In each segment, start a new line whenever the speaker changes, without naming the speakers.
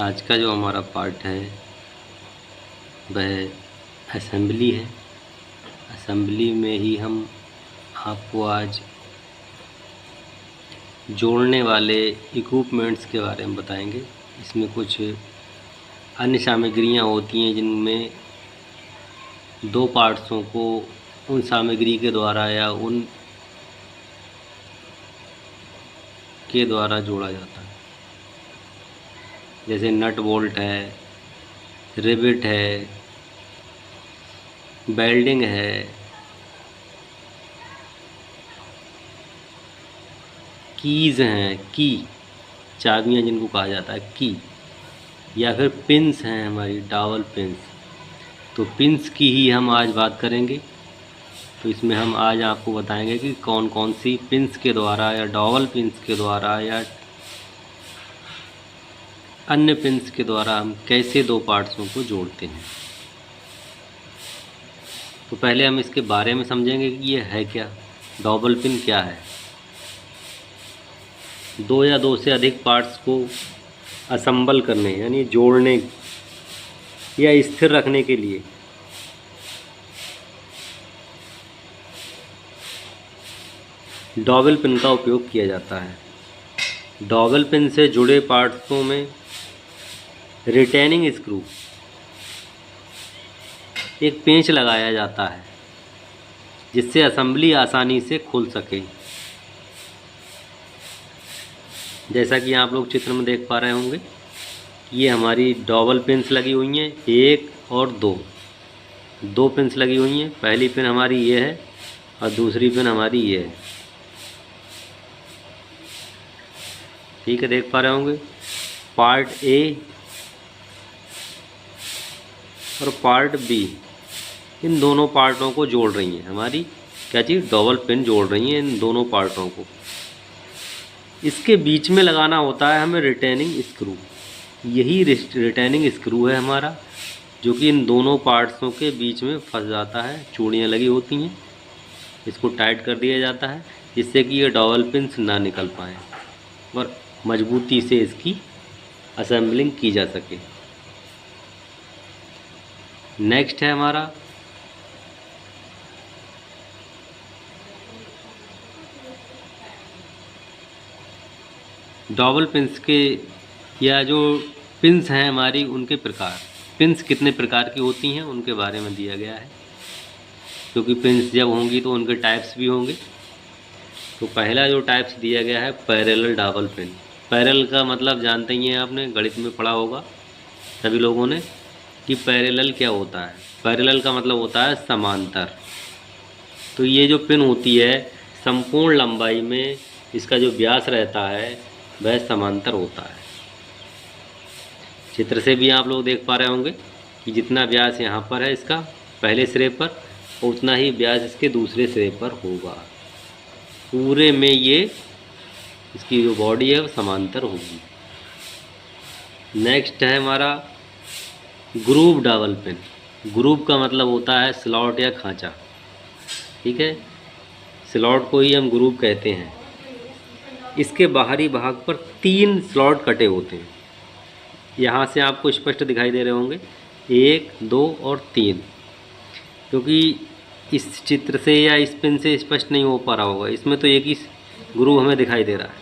आज का जो हमारा पार्ट है वह असेंबली है। असेंबली में ही हम आपको आज जोड़ने वाले इक्विपमेंट्स के बारे में बताएंगे। इसमें कुछ अन्य सामग्रियां होती हैं जिनमें दो पार्ट्सों को उन सामग्री के द्वारा या उन के द्वारा जोड़ा जाता है, जैसे नट बोल्ट है, रिवेट है, वेल्डिंग है, कीज़ हैं, की चाबियां जिनको कहा जाता है की, या फिर पिंस हैं हमारी डॉवल पिंस। तो पिंस की ही हम आज बात करेंगे। तो इसमें हम आज आपको बताएंगे कि कौन कौन सी पिंस के द्वारा या डॉवल पिंस के द्वारा या अन्य पिंस के द्वारा हम कैसे दो पार्ट्सों को जोड़ते हैं। तो पहले हम इसके बारे में समझेंगे कि ये है क्या, डॉबल पिन क्या है। दो या दो से अधिक पार्ट्स को असेंबल करने यानी जोड़ने या स्थिर रखने के लिए डॉबल पिन का उपयोग किया जाता है। डॉबल पिन से जुड़े पार्ट्सों में रिटेनिंग स्क्रू एक पेंच लगाया जाता है जिससे असेंबली आसानी से खुल सके। जैसा कि आप लोग चित्र में देख पा रहे होंगे, ये हमारी डबल पिन्स लगी हुई हैं, एक और दो पिन्स लगी हुई हैं। पहली पिन हमारी ये है और दूसरी पिन हमारी ये है। ठीक है, देख पा रहे होंगे। पार्ट ए और पार्ट बी, इन दोनों पार्टों को जोड़ रही हैं हमारी क्या चीज़, डबल पिन जोड़ रही हैं इन दोनों पार्टों को। इसके बीच में लगाना होता है हमें रिटेनिंग स्क्रू। यही रिटेनिंग स्क्रू है हमारा, जो कि इन दोनों पार्ट्सों के बीच में फंस जाता है। चूड़ियाँ लगी होती हैं, इसको टाइट कर दिया जाता है जिससे कि ये डबल पिन्स ना निकल पाएँ और मजबूती से इसकी असेंबलिंग की जा सके। नेक्स्ट है हमारा डबल पिन्स के या जो पिन्स हैं हमारी, उनके प्रकार। पिन्स कितने प्रकार की होती हैं उनके बारे में दिया गया है, क्योंकि पिन्स जब होंगी तो उनके टाइप्स भी होंगे। तो पहला जो टाइप्स दिया गया है पैरेलल डबल पिन। पैरेलल का मतलब जानते ही हैं, आपने गणित में पढ़ा होगा सभी लोगों ने कि पैरेलल क्या होता है। पैरेलल का मतलब होता है समांतर। तो ये जो पिन होती है, संपूर्ण लंबाई में इसका जो व्यास रहता है वह समांतर होता है। चित्र से भी आप लोग देख पा रहे होंगे कि जितना व्यास यहाँ पर है इसका पहले सिरे पर, उतना ही व्यास इसके दूसरे सिरे पर होगा। पूरे में ये इसकी जो बॉडी है वो समांतर होगी। नेक्स्ट है हमारा ग्रूव डबल पिन। ग्रूव का मतलब होता है स्लॉट या खांचा। ठीक है, स्लॉट को ही हम ग्रूव कहते हैं। इसके बाहरी भाग पर 3 स्लॉट कटे होते हैं। यहाँ से आपको स्पष्ट दिखाई दे रहे होंगे, 1, 2 और 3। क्योंकि इस चित्र से या इस पिन से स्पष्ट नहीं हो पा रहा होगा, इसमें तो एक ही ग्रूव हमें दिखाई दे रहा है,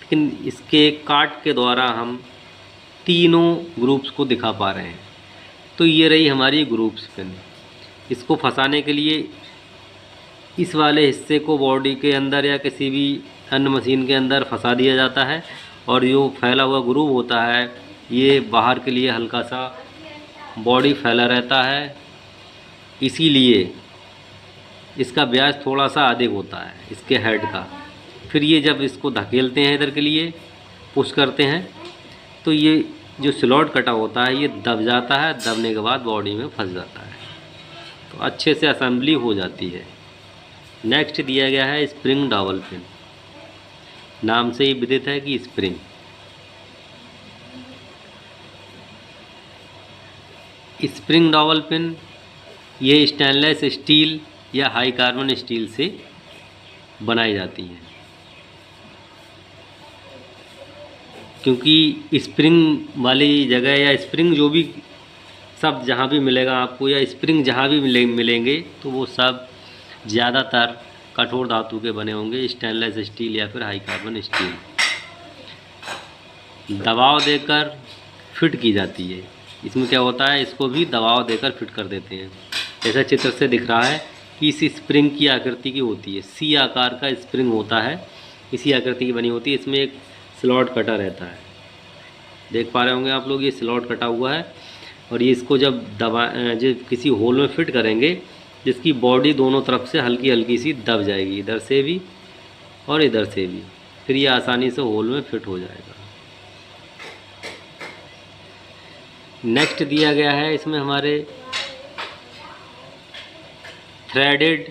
लेकिन इसके काट के द्वारा हम तीनों ग्रुप्स को दिखा पा रहे हैं। तो ये रही हमारी ग्रुप्स पिन। इसको फंसाने के लिए इस वाले हिस्से को बॉडी के अंदर या किसी भी अन्य मशीन के अंदर फंसा दिया जाता है, और जो फैला हुआ ग्रूव होता है ये बाहर के लिए हल्का सा बॉडी फैला रहता है, इसीलिए इसका व्यास थोड़ा सा अधिक होता है इसके हेड का। फिर ये जब इसको धकेलते हैं इधर के लिए, पुश करते हैं, तो ये जो स्लॉट कटा होता है ये दब जाता है। दबने के बाद बॉडी में फंस जाता है, तो अच्छे से असेंबली हो जाती है। नेक्स्ट दिया गया है स्प्रिंग डबल पिन। नाम से ही विदित है कि स्प्रिंग। स्प्रिंग डबल पिन ये स्टेनलेस स्टील या हाई कार्बन स्टील से बनाई जाती हैं। क्योंकि स्प्रिंग वाली जगह या स्प्रिंग जो भी सब जहाँ भी मिलेगा आपको, या स्प्रिंग जहाँ भी मिलेंगे तो वो सब ज़्यादातर कठोर धातु के बने होंगे, स्टेनलेस स्टील या फिर हाई कार्बन स्टील। दबाव देकर फिट की जाती है। इसमें क्या होता है, इसको भी दबाव देकर फिट कर देते हैं। जैसा चित्र से दिख रहा है कि इस स्प्रिंग की आकृति की होती है, सी आकार का स्प्रिंग होता है, इसी आकृति की बनी होती है। इसमें एक स्लॉट कटा रहता है, देख पा रहे होंगे आप लोग, ये स्लॉट कटा हुआ है। और ये इसको जब जब किसी होल में फिट करेंगे, जिसकी बॉडी दोनों तरफ से हल्की हल्की सी दब जाएगी, इधर से भी और इधर से भी, फिर ये आसानी से होल में फिट हो जाएगा। नेक्स्ट दिया गया है इसमें हमारे threaded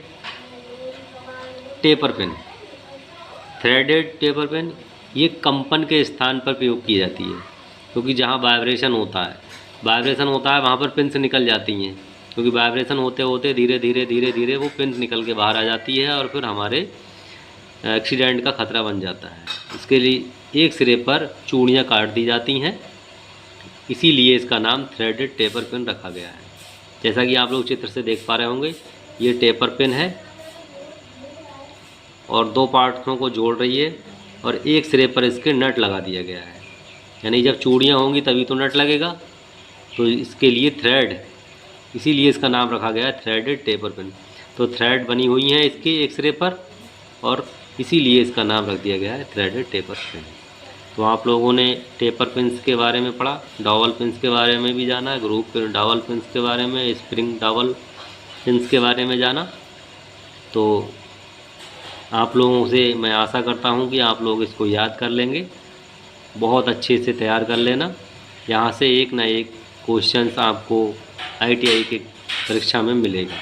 taper pin. Threaded taper pin ये कंपन के स्थान पर प्रयोग की जाती है, क्योंकि जहाँ वाइब्रेशन होता है वहाँ पर पिन्स निकल जाती हैं, क्योंकि वाइब्रेशन होते होते धीरे धीरे वो पिन्स निकल के बाहर आ जाती है और फिर हमारे एक्सीडेंट का खतरा बन जाता है। इसके लिए एक सिरे पर चूड़ियाँ काट दी जाती हैं, इसीलिए इसका नाम थ्रेडेड टेपर पेन रखा गया है। जैसा कि आप लोग चित्र से देख पा रहे होंगे, ये टेपर पेन है और दो पार्ट्सों को जोड़ रही है और एक सिरे पर इसके नट लगा दिया गया है। यानी जब चूड़ियाँ होंगी तभी तो नट लगेगा, तो इसके लिए थ्रेड, इसीलिए इसका नाम रखा गया है थ्रेडेड टेपर पेन। तो थ्रेड बनी हुई हैं इसके एक सिरे पर और इसीलिए इसका नाम रख दिया गया है थ्रेडेड टेपर पेन। तो आप लोगों ने टेपर पिन्स के बारे में पढ़ा, डॉवल पिन्स के बारे में भी जाना, ग्रुप डॉवल पिन्स के बारे में, स्प्रिंग डॉवल पिन्स के बारे में जाना। तो आप लोगों से मैं आशा करता हूं कि आप लोग इसको याद कर लेंगे, बहुत अच्छे से तैयार कर लेना। यहाँ से एक ना एक क्वेश्चंस आपको ITI की परीक्षा में मिलेगा।